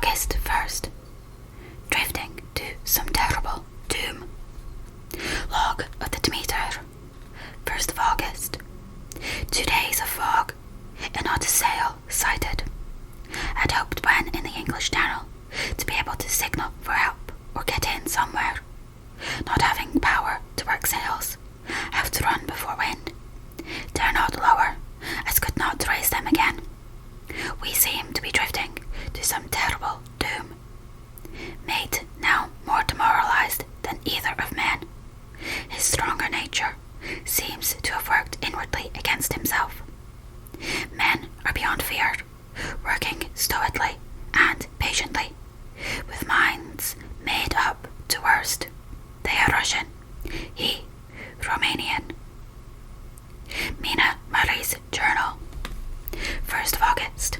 August 1st. Drifting to some terrible doom. Log of the Demeter. 1st of August. 2 days of fog, and not a sail sighted. I'd hoped when in the English Channel to be able to signal for help or get in somewhere. Not having power to work sails, have to run before wind. Dare not lower, as could not raise them again. We seem to be drifting to some terrible doom. Mate now more demoralized than either of men. His stronger nature seems to have worked inwardly against himself. Men are beyond fear, working stoically and patiently, with minds made up to worst. They are Russian, he Romanian. Mina Murray's journal. 1st of August.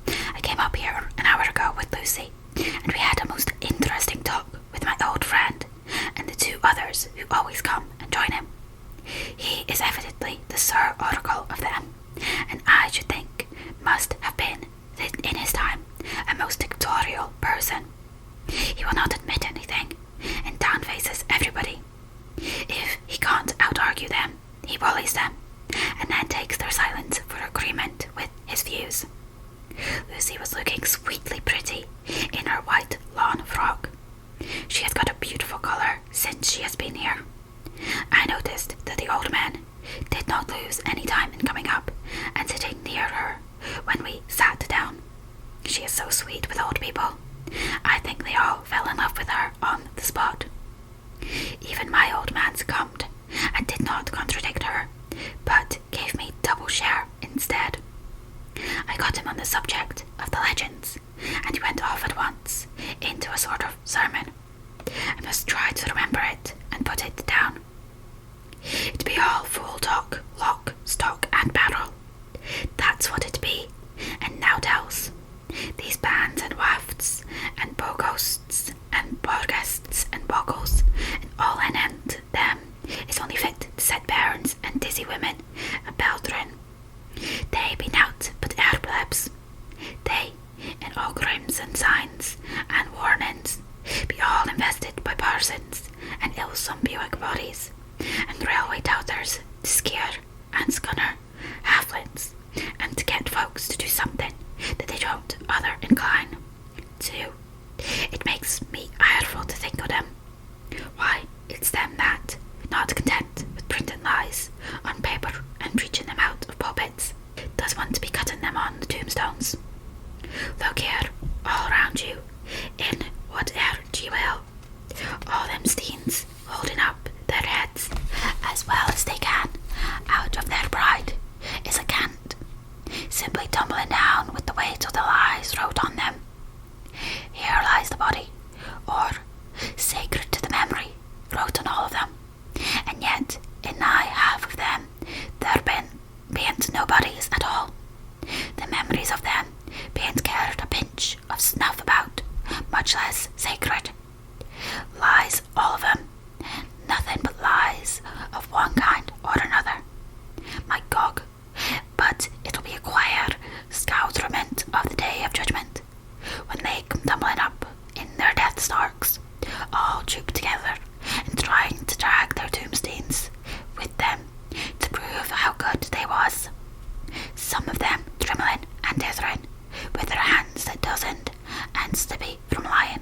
I came up here an hour ago with Lucy, and we had a most interesting talk with my old friend and the 2 others who always come and join him. He is evidently the Sir Oracle of them, and I should think must have been, in his time, a most dictatorial person. He will not admit anything, and downfaces everybody. If he can't out-argue them, he bullies them, and then takes their silence for agreement with his views. Lucy was looking sweetly pretty in her white lawn frock. She has got a beautiful colour since she has been here. I noticed that the old man did not lose any time in coming up and sitting near her when we sat down. She is so sweet with old people. I think they all fell in love with her on the spot. Even my old man succumbed and did not contradict her, but gave me double share instead. I got him on the subject of the legends, and he went off at once into a sort of sermon. I must try to remember it and put it down. It'd be all full talk, lock, stock and barrel. That's what it'd be, and naught else. These bands and wafts, and bogosts, and borgests, and boggles, and all anent them, is only fit to set barons and dizzy women a beltering. They be nought but airplebs. They, in all crimes and signs and warnings, be all invested by parsons and illsome Buick bodies, and railway doubters to scare and scunner halflings, and to get folks to do something that they don't other incline to. It makes me ireful to think of them. Why, it's them that, not content with printing lies on paper and preaching them out of pulpits, does want to be cutting them on the tombstones. Look here, all around you, in whate'er ye will, all them steens holding up their heads as well as they can out of their pride is a cant, simply tumbling down with the weight of the lies wrote on them. Here lies the body, or sacred to the memory, wrote on all of them, and yet in nigh half of them there bean't nobodies at all. The memories of them bean't cared a pinch of snuff about, much less sacred. Lies all of them, nothing but lies of one kind or another. My gog, but it'll be a quiet scoutrement of the day of judgment, when they come tumbling up in their death starks, all trooped together and trying to drag their tombstones with them to prove how good they was. Some of them trembling and dithering, with their hands that doesn't and slippy from lying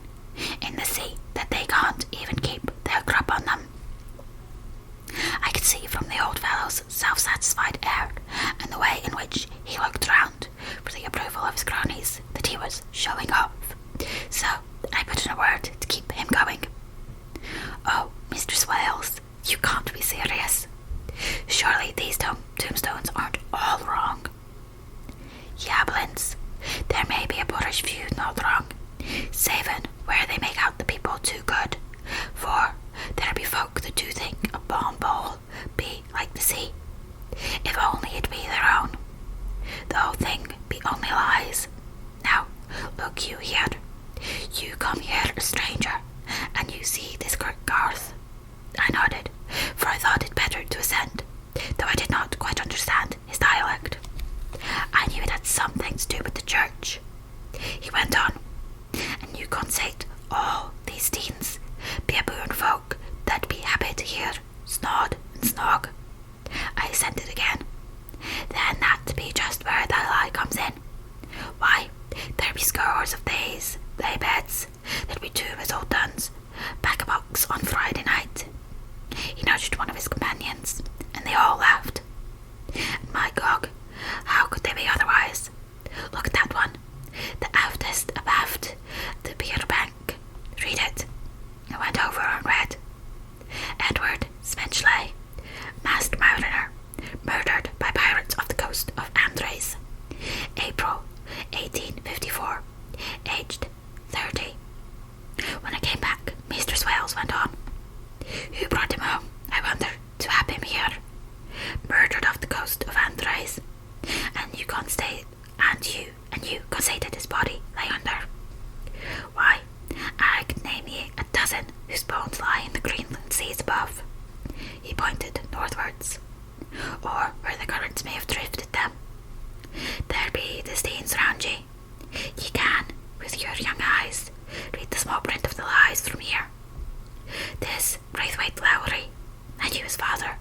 in the sea that they can't even keep their grip on them. I could see from the old fellow's self-satisfied air and the way in which he looked round for the approval of his cronies that he was showing off, so I put in a word to keep him going. Oh, Mistress Wales, you can't be serious. Surely these tombstones aren't all wrong. Yablins, there may be a Boorish view not wrong, savin' where they make out the people too good, for there be folk that do think a bomb bowl be like the sea, if only it be their own. The whole thing be only lies. Now, look you here, scores of days, lay beds, there'd be 2 of his old duns, back a box on Friday night. He nudged one of his companions, and they all laughed. And my gog, how could they be otherwise? Look at that one, the aftest abaft the pier bank. Read it. I went over and read. Edward Spensley, masked mariner, murdered by pirates off the coast of Andres. April 1854, aged 30. When I came back, Mr. Swales went on. Who brought him home, I wonder, to have him here? Murdered off the coast of Andres, and you constated his body lay under. Why, I could name ye a dozen whose bones lie in the Greenland seas above. He pointed northwards, or where the currents may have drifted them. There be the stains round ye. Ye can, with your young eyes, read the small print of the lies from here. This Braithwaite Lowry, and you his father,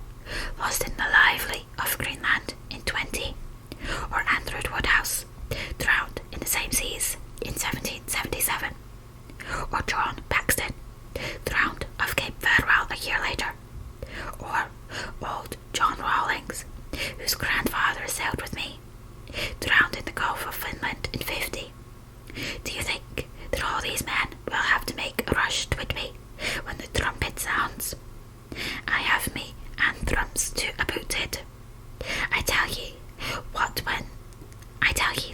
lost in the lively of Greenland in 20, or Andrew Woodhouse, drowned in the same seas in 1777, or John Paxton, drowned off Cape Farewell a year later, or old John Rawlings, whose grandfather sailed with me, drowned in the Gulf of Finland in 50. Do you think that all these men will have to make a rush to Whitby when the trumpet sounds? I have me anthems to aboot it. I tell ye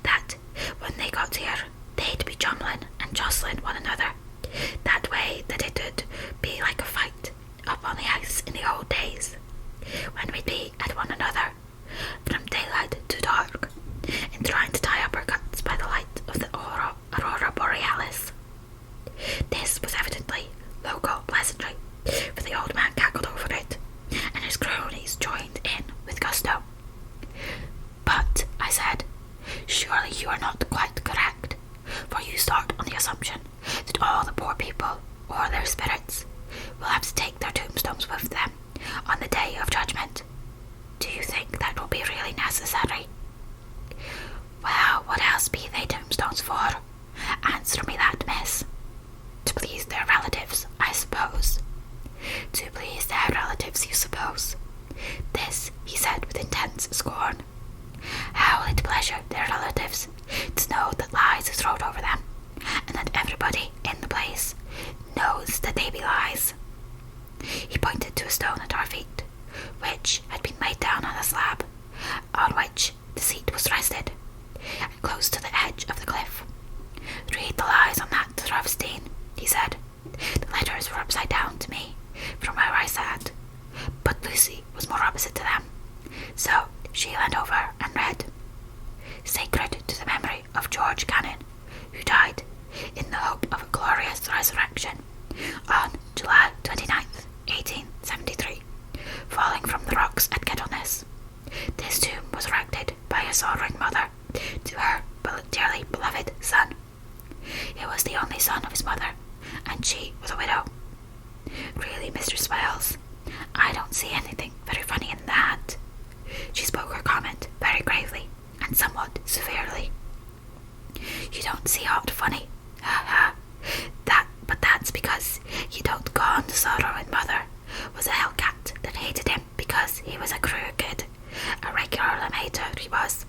that when they got here, they'd be jumbling and jostling one another, that way that it would be like a fight up on the ice in the old days, when we'd be at one another from daylight to dark, and trying to tie uppercuts by the light of the aurora borealis. This was evidently local pleasantry, for the old man cackled over it, and his cronies joined in with gusto. But, I said, surely you are not quite correct, for you start on the assumption that all the poor people, or their spirits, will have to take their tombstones with them on the day of judgment. Do you think that will be really necessary? Well, what else be they tombstones for? Answer me that, miss. To please their relatives, I suppose. To please their relatives, you suppose. This he said with intense scorn. How will it pleasure their relatives to know that lies is wrote over them, and that everybody in the place knows that they be lies? He pointed to a stone at our feet, which had been laid down on a slab, on which the seat was rested, and close to the edge of the cliff. Read the lies on that rough stain, he said. The letters were upside down to me, from where I sat, but Lucy was more opposite to them, so she leaned over and read. Sacred to the memory of George Cannon, who died in the hope of a glorious resurrection on July 29th, 1873, falling from the rocks at Kettleness. This tomb was erected by a sorrowing mother to her dearly beloved son. He was the only son of his mother, and she was a widow. Really, Mr. Swales, I don't see anything very funny in that. She spoke her comment very gravely and somewhat severely. You don't see aught funny, ha ha. But that's because you don't go on. The sorrowing mother was a hellcat that hated him because he was a crooked, a regular lamenter he was,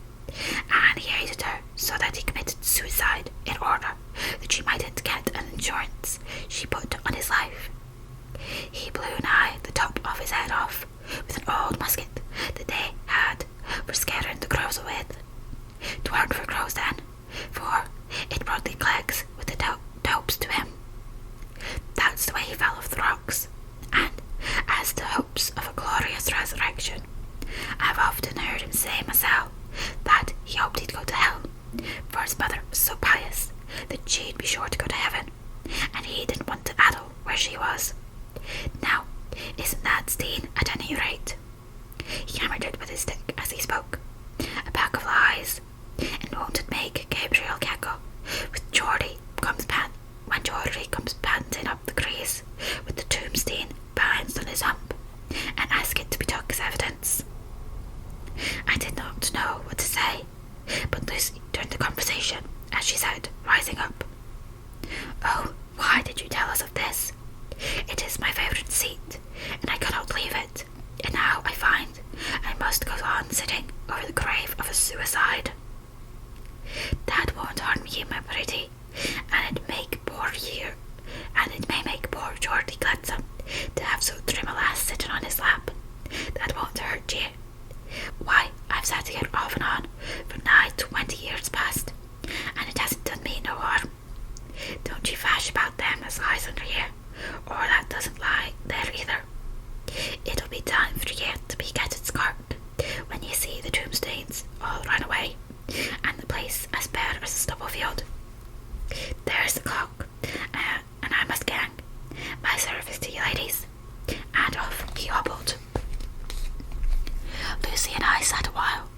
and he hated her so that he committed suicide in order that she mightn't get an insurance she put on his life. He blew nigh the top of his head off with an old musket that they had for scaring the crows with. 'Tweren't for crows then, for it brought the clegs with the dopes to him. That's the way he fell off the rocks, and as to hopes of a glorious resurrection, I've often heard him say myself that he hoped he'd go to hell, for his mother was so pious that she'd be sure to go to heaven, and he didn't want to addle where she was. Now, isn't that steen at any rate? He hammered it with his stick as he spoke. A pack of lies, and won't it make Gabriel cackle when Geordie comes panting up the crease with the tombstone balanced on his hump, and ask it to be took as evidence? I did not know what to say, but Lucy turned the conversation as she said, rising up. "Oh, why did you tell us of this? It is my favourite seat, and I cannot leave it, and now I find I must go on sitting over the grave of a suicide. That won't harm you, my pretty, and it may make poor Geordie gladsome to have so trim a lass sitting on his lap. That won't hurt you. Why, I've sat here off and on for nigh 20 years past, and it hasn't done me no harm. Don't you fash about them as lies under you, or that doesn't lie there either. It'll be time for you to be getting scarfed when you see the tombstones all run away, and the place as bare as a stubble field. There's the clock, and I must gang. My service to you ladies." And off he hobbled. Lucy and I sat a while,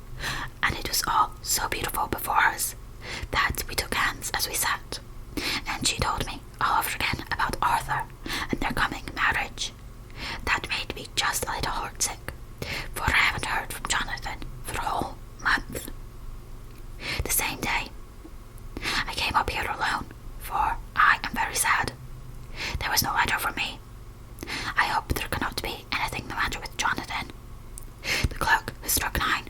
and it was all so beautiful before us that we took hands as we sat, and she told me all over again about Arthur and their coming marriage. That made me just a little heartsick, for I haven't heard from Jonathan for a whole month. The same day, I came up here alone, for I am very sad. There was no letter from me. I hope there cannot be anything the matter with Jonathan. The clock has struck 9.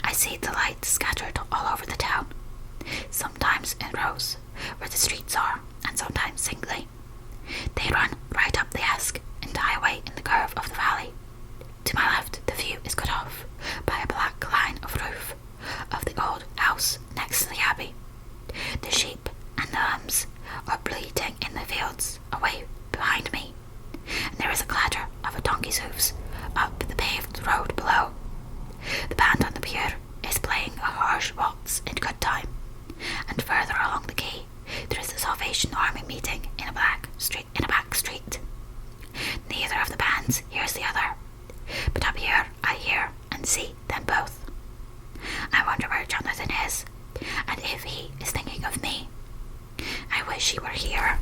I see the lights scattered all over the town, sometimes in rows where the streets are, and sometimes singly. They run right up the Esk and die away in the curve of the valley. To my left, the view is cut off by a black line of roof of the old house next to the abbey. The sheep and the lambs are bleating in the fields away behind me, and there is a clatter of a donkey's hoofs up the paved road below. The band on the pier is playing a harsh waltz in good time, and further along the quay there is a Salvation Army meeting in a back street. Neither of the bands hears the other, but up here I hear and see them both. I wonder where Jonathan is, and if he is thinking of me. I wish he were here.